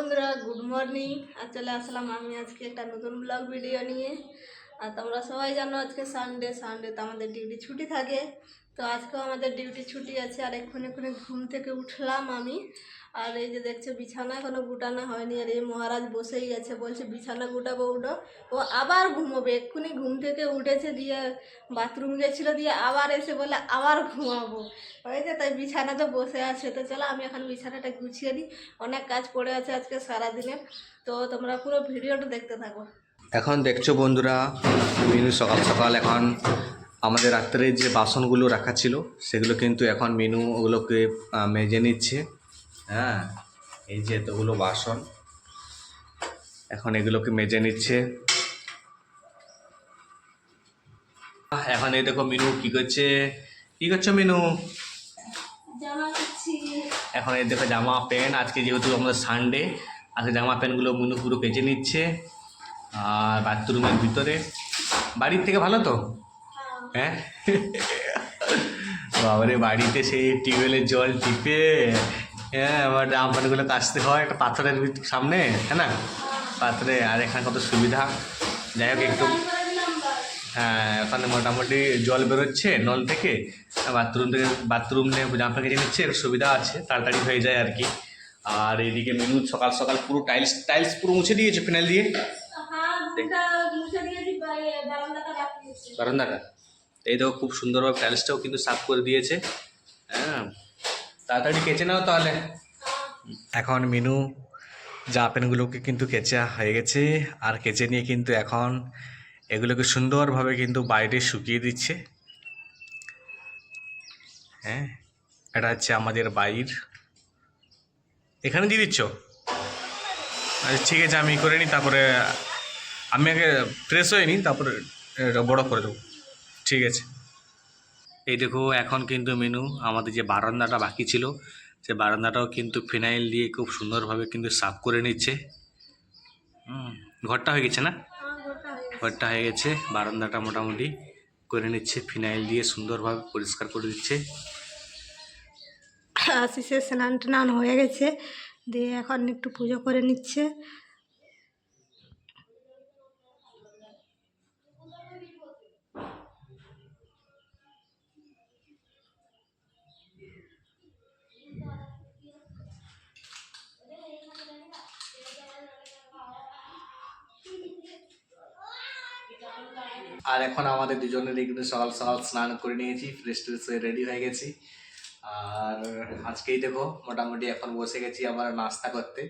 বন্ধুরা, good morning. আর চলে আসলাম আমি আজকে একটা নতুন ব্লগ ভিডিও নিয়ে। আর তোমরা সবাই জানো আজকে সানডে তো আমাদের ডিউটি ছুটি থাকে। তো আজকেও আমাদের ডিউটি ছুটি আছে। আর এক্ষুনি ঘুম থেকে উঠলাম আমি। আর এই যে দেখছো বিছানা এখনো গুটানো হয়নি। আর এই মহারাজ বসেই গেছে, বলছে বিছানা গুটাবো উঠো। ও আবার ঘুমোবে, এক্ষুনি ঘুম থেকে উঠেছে, দিয়ে বাথরুম গেছিলো, দিয়ে আবার এসে বলে আবার ঘুমাবো হয়েছে। তাই বিছানাতে বসে আছে। তো চলো আমি এখন বিছানাটা গুছিয়ে দিই, অনেক কাজ পড়ে আছে আজকে সারাদিনে। তো তোমরা পুরো ভিডিওটা দেখতে থাকো। এখন দেখছো বন্ধুরা, মিনু সকাল সকাল এখন আমাদের রাত্রে যে বাসনগুলো রাখা ছিল সেগুলো কিন্তু এখন মিনু ওগুলোকে মেজে নিচ্ছে। হ্যাঁ, এই যে এতগুলো বাসন এখন এগুলোকে মেজে নিচ্ছে। এখন এই দেখো মিনু কি করছো মিনু? এখন এই দেখো জামা প্যান্ট, আজকে যেহেতু আমাদের সানডে, আজকে জামা প্যান্টগুলো মিনু পুরো কেচে নিচ্ছে। আর বাথরুমের ভিতরে বাড়ির থেকে ভালো তো। হ্যাঁ বাবারে, বাড়িতে সেই টিউবওয়েলের জল টিপে আমার জামাগুলো কাচতে হয় একটা পাথরের সামনে, হ্যাঁ না, পাথরে। আর এখানে কত সুবিধা, যাই হোক একটু। হ্যাঁ, ওখানে মোটামুটি জল বেরোচ্ছে নল থেকে, বাথরুম নিয়ে জামা কেচে নিচ্ছে, একটু সুবিধা আছে, তাড়াতাড়ি হয়ে যায় আর কি। আর এইদিকে মিনু সকাল সকাল পুরো টাইলস পুরো মুছে দিয়েছে ফিনাইল দিয়ে বারান্দাটা। এই দেখো খুব সুন্দরভাবে টাইলসটাও কিন্তু সাফ করে দিয়েছে। হ্যাঁ, তাড়াতাড়ি কেচে নাও তাহলে। এখন মিনু জামা প্যান্টগুলোকে কিন্তু কেচা হয়ে গেছে। আর কেচে নিয়ে কিন্তু এখন এগুলোকে সুন্দরভাবে কিন্তু বাইরে শুকিয়ে দিচ্ছে। হ্যাঁ, এটা হচ্ছে আমাদের বাইর, এখানে দিয়ে দিচ্ছ। আচ্ছা ঠিক আছে, আমি করে নিই, তারপরে আমি আগে ফ্রেশ হয়ে নিই, তারপরে বড় করে দেবো। ঠিক আছে। এই দেখো এখন কিন্তু মিনু আমাদের যে বারান্দাটা বাকি ছিল সে বারান্দাটাও কিন্তু ফিনাইল দিয়ে খুব সুন্দরভাবে কিন্তু সাফ করে নিচ্ছে। ঘরটা হয়ে গেছে না? ঘরটা হয়ে গেছে, বারান্দাটা মোটামুটি করে নিচ্ছে, ফিনাইল দিয়ে সুন্দরভাবে পরিষ্কার করে দিচ্ছে। আশিসের স্নান টান হয়ে গেছে, দিয়ে এখন একটু পুজো করে নিচ্ছে। আর এখন আমাদের দুজনেরই কিন্তু সকাল সকাল স্নান করে নিয়েছি, ফ্রেশ ট্রেশ হয়ে রেডি হয়ে গেছি। আর আজকেই দেখো মোটামুটি এখন বসে গেছি আবার নাস্তা করতে।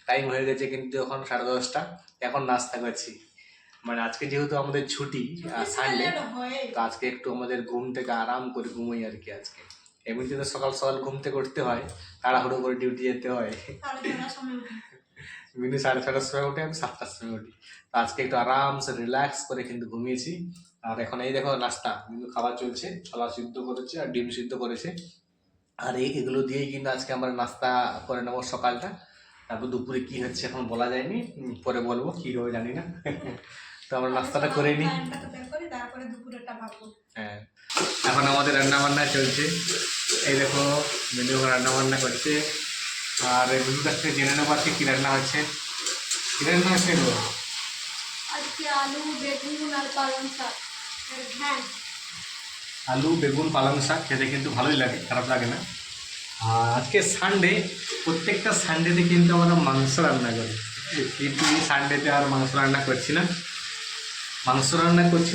টাইম হয়ে গেছে কিন্তু এখন 10:30, এখন নাস্তা করছি। মানে আজকে যেহেতু আমাদের ছুটি সানডে, তো আজকে একটু আমাদের ঘুম থেকে আরাম করে ঘুমোই আর কি। আজকে এমনিতে তো সকাল সকাল ঘুম থেকে উঠতে হয়, তাড়াহুড়ো করে ডিউটি যেতে হয়। মিনু 6:30টার সময় উঠে, আমি 7টার সময় উঠি। তো আজকে একটু আরামসে রিল্যাক্স করে কিন্তু ঘুমিয়েছি। আর এখন এই দেখো নাস্তা মিনু খাবার চলছে, ছোলা সিদ্ধ করেছে আর ডিম সিদ্ধ করেছে। আর এগুলো দিয়েই কিন্তু আজকে আমরা নাস্তা করে নেবো সকালটা। তারপর দুপুরে কি হচ্ছে এখন বলা যায়নি, পরে বলবো কি হবে জানি না। তো আমরা নাস্তাটা করে নিই, হ্যাঁ। এখন আমাদের রান্না বান্না চলছে, এই দেখো মিনু রান্না বান্না করছে। আর মিনুর কাছ থেকে জেনে নেবো আজকে কী রান্না হচ্ছে। কী রান্না হচ্ছে গো? আজকে আলু বেগুন আর পালং শাক। হ্যাঁ, আলু বেগুন পালং শাক খেতে কিন্তু ভালোই লাগে, খারাপ লাগে না। আর আজকে সানডে, প্রত্যেকটা সানডেতে কিন্তু আমরা মাংস রান্না করি, কিন্তু এই সানডেতে আর মাংস রান্না করছি না।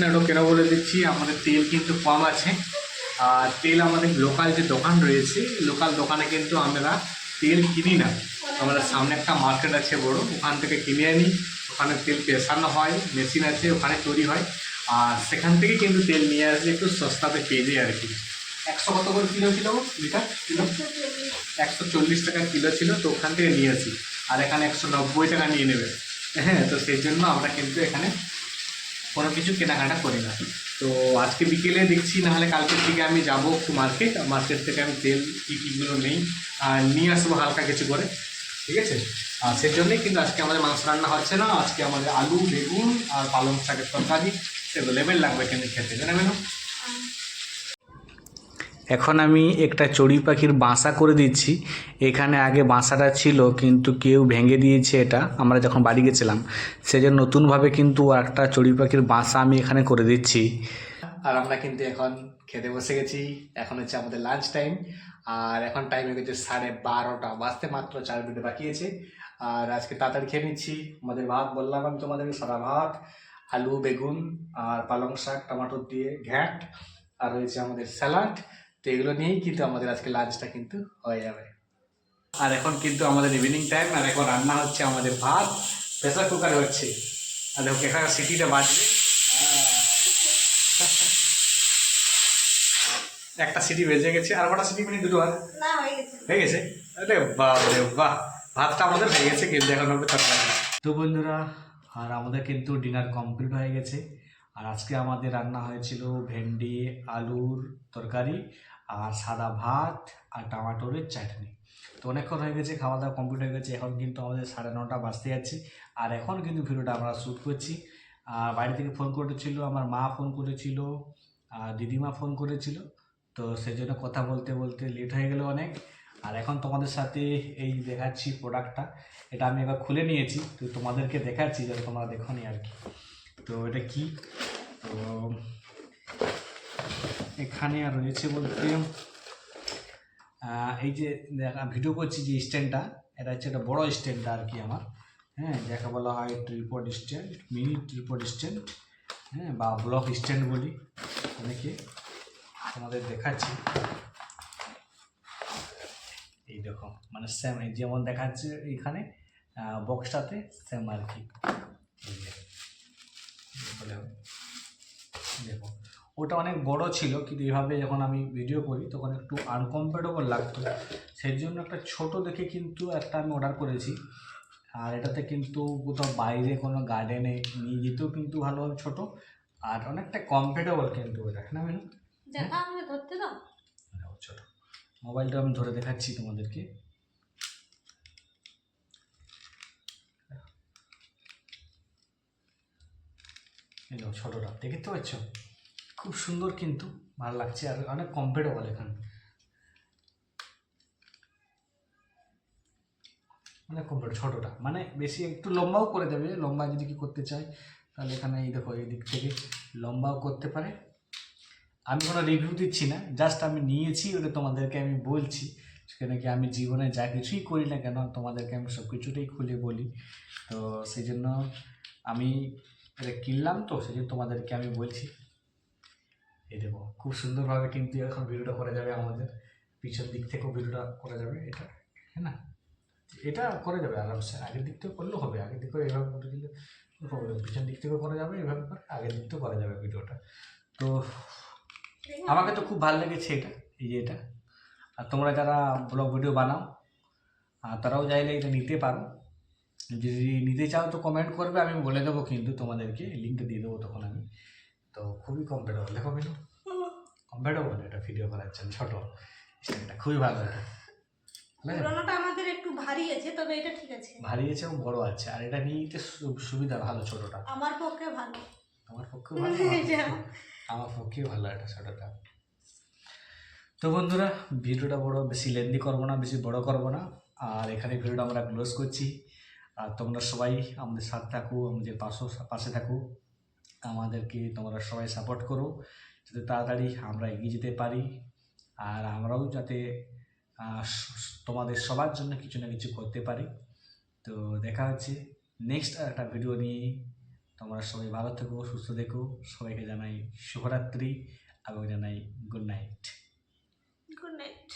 ওটা কেন বলে দিচ্ছি, আমাদের তেল কিন্তু কম আছে। আর তেল আমাদের লোকাল যে দোকান রয়েছে, লোকাল দোকানে কিন্তু আমরা তেল কিনি না। আমাদের সামনে একটা মার্কেট আছে বড়, ওখান থেকে কিনে আনি। ওখানে তেল পেশানো হয়, মেশিন আছে, ওখানে তৈরি হয়। আর সেখান থেকে কিন্তু তেল নিয়ে আসলে একটু সস্তাতে পেয়ে যায় আর কি। 100 কত করে কিলো ছিল লিটার? কিলো 140 টাকা কিলো ছিল, তো ওখান থেকে নিয়ে আসি। আর এখানে 190 টাকা নিয়ে নেবে। হ্যাঁ, তো সেই জন্য আমরা কিন্তু এখানে কোনো কিছু কেনাকাটা করি না। তো আজকে বিকেলে দেখছি, নাহলে কালকের থেকে আমি যাবো একটু মার্কেট থেকে আমি তেল কীগুলো নেই আর নিয়ে আসবো হালকা কিছু করে, ঠিক আছে। আর সেই জন্যই কিন্তু আজকে আমাদের মাংস রান্না হচ্ছে না। আজকে আমাদের আলু বেগুন আর পালং শাকের তরকারি, সেগুলো লেবেল লাগবে কিন্তু খেতে, জানা মেনু। এখন আমি একটা চড়ুই পাখির বাসা করে দিচ্ছি। এখানে আগে বাসাটা ছিল কিন্তু কেউ ভেঙে দিয়েছে, এটা আমরা যখন বাড়ি গেছিলাম সেজন্য নতুনভাবে কিন্তু একটা চড়ুই পাখির বাসা আমি এখানে করে দিচ্ছি। আর আমরা কিন্তু এখন খেতে বসে গেছি। এখন হচ্ছে আমাদের লাঞ্চ টাইম, আর এখন টাইম হয়ে গেছে 12:30 বাজতে মাত্র 4 মিনিট বাকি আছে। আর আজকে তাড়াতাড়ি খেয়ে নিচ্ছি। আমাদের ভাত বললাম আমি তোমাদেরকে, সাদা ভাত, আলু বেগুন আর পালং শাক টমাটো দিয়ে ঘ্যাট, আর রয়েছে আমাদের স্যালাড। তো এগুলো নিয়েই কিন্তু আমাদের আজকে লাঞ্চটা কিন্তু হয়ে যাবে। আর এখন কিন্তু আমাদের ইভিনিং টাইম, আর এখন রান্না হচ্ছে আমাদের ভাত প্রেসার কুকারে হচ্ছে। আর দেখো এখানে সিটিটা বাজবে, একটা সিটি বেজে গেছে। আর কটা সিটি মিনিট দুটো আর না হয়ে গেছে। হয়ে গেছে। আরে বাহ রে বাহ, ভাতটা আমাদের হয়ে গেছে কিন্তু এখন হবে তরকারি। তো বন্ধুরা, আর আমাদের কিন্তু ডিনার কমপ্লিট হয়ে গেছে। আর আজকে আমাদের রান্না হয়েছিল ভেন্ডি আলুর তরকারি আর সাদা ভাত আর টমাটোরের চাটনি। তো অনেকক্ষণ হয়ে গেছে, খাওয়া দাওয়া কমপ্লিট হয়ে গেছে। এখন কিন্তু আমাদের 9:30 বাজতে যাচ্ছে। আর এখন কিন্তু ভিডিওটা আমরা শ্যুট করছি। আর বাড়ি থেকে ফোন করেছিল, আমার মা ফোন করেছিল, আর দিদিমা ফোন করেছিল। তো সেই জন্য কথা বলতে বলতে লেট হয়ে গেল অনেক। আর এখন তোমাদের সাথে এই দেখাচ্ছি প্রোডাক্টটা। এটা আমি এবার খুলে নিয়েছি, তো তোমাদেরকে দেখাচ্ছি যাতে তোমরা দেখো নি আর কি। তো এটা কি, তো এখানে আর রয়েছে বলতে এই যে ভিডিও করছি যে স্ট্যান্ডটা, এটা হচ্ছে একটা বড়ো স্ট্যান্ডটা আর কি আমার। হ্যাঁ, যাকে বলা হয় tripped stand, mini tripped stand, হ্যাঁ, বা ব্লক স্ট্যান্ড বলি অনেকে। তোমাদের দেখাচ্ছি, এই দেখো মানে সেম যেমন দেখাচ্ছে এখানে বক্সটাতে সেম আর কি। দেখো ওটা অনেক বড় ছিল, কিন্তু এইভাবে যখন আমি ভিডিও করি তখন একটু আনকমফোর্টেবল লাগতো। সেই জন্য একটা ছোট দেখে কিন্তু একটা আমি অর্ডার করেছি। আর এটাতে কিন্তু কোথাও বাইরে কোনো গার্ডেনে নিয়ে যেতেও কিন্তু ভালোভাবে ছোট, আর অনেকটা কমফোর্টেবল কিন্তু এটা। না ম্যাডাম, দেখা আমাকে ধরতে দাও। ছোট মোবাইলটা আমি ধরে দেখাচ্ছি তোমাদেরকে। এই দেখো ছোটোটা দেখতে পাচ্ছ, খুব সুন্দর কিন্তু ভালো লাগছে আর অনেক কমফোর্টেবল এখানে, অনেক কমফোর্ট। ছোটোটা মানে বেশি একটু লম্বাও করে দেবে, লম্বা যদি কি করতে চাই তাহলে এখানে এই দেখো এই দিক থেকে লম্বাও করতে পারে। আমি কোনো রিভিউ দিচ্ছি না, জাস্ট আমি নিয়েছি ওটা তোমাদেরকে আমি বলছি। সেখানে কি আমি জীবনে যা কিছুই করি না কেন তোমাদেরকে আমি সব কিছুটাই খুলে বলি। তো সেই জন্য আমি এটা কিনলাম, তো সেই জন্য তোমাদেরকে আমি বলছি। এই দেখো খুব সুন্দরভাবে কিন্তু এখন ভিডিওটা করা যাবে, আমাদের পিছন দিক থেকেও ভিডিওটা করা যাবে এটা, হ্যাঁ না, এটা করা যাবে আরামসে। আগের দিক থেকে করলেও হবে, আগের দিক করে এভাবে করে দিলে প্রবলেম, পিছন দিক থেকেও করা যাবে এভাবে করে, আগের দিক থেকেও করা যাবে ভিডিওটা। তো আমাকে তো খুব ভালো লেগেছে এটা, এই যে এটা। আর তোমরা যারা ব্লগ ভিডিও বানাও তারাও চাইলে এটা নিতে পারো। যদি নিতে চাও তো কমেন্ট করবে, আমি বলে দেবো কিন্তু তোমাদেরকে লিঙ্কটা দিয়ে দেবো তখন আমি। তো খুবই কমফোর্টেবল, দেখো কিন্তু কমফোর্টেবল এটা ভিডিও করার জন্য। ছোটো স্ট্যান্ডটা খুবই ভালো এটা। পুরোনোটা আমাদের একটু ভারী আছে, তবে এটা ঠিক আছে। ভারী আছে এবং বড় আছে, আর এটা নিতে সুবিধা ভালো ছোটোটা। আমার পক্ষে ভালো। তোমার পক্ষে ভালো, আমার পক্ষে ভালো এটা ছোটোটা। তো বন্ধুরা, ভিডিওটা বড় বেশি লেন্দি করবো না, বেশি বড় করবো না। আর এখানে ভিডিওটা আমরা ক্লোজ করছি। আর তোমরা সবাই আমাদের সাথে থাকো, আমাদের পাশে থাকো, আমাদেরকে তোমরা সবাই সাপোর্ট করো যাতে তাড়াতাড়ি আমরা এগিয়ে যেতে পারি। আর আমরাও যাতে তোমাদের সবার জন্য কিছু না কিছু করতে পারি। তো দেখা হচ্ছে নেক্সট একটা ভিডিও নিয়ে। তোমরা সবাই ভালো থেকো, সুস্থ থেকো। সবাইকে জানাই শুভরাত্রি এবং জানাই গুড নাইট। Good night.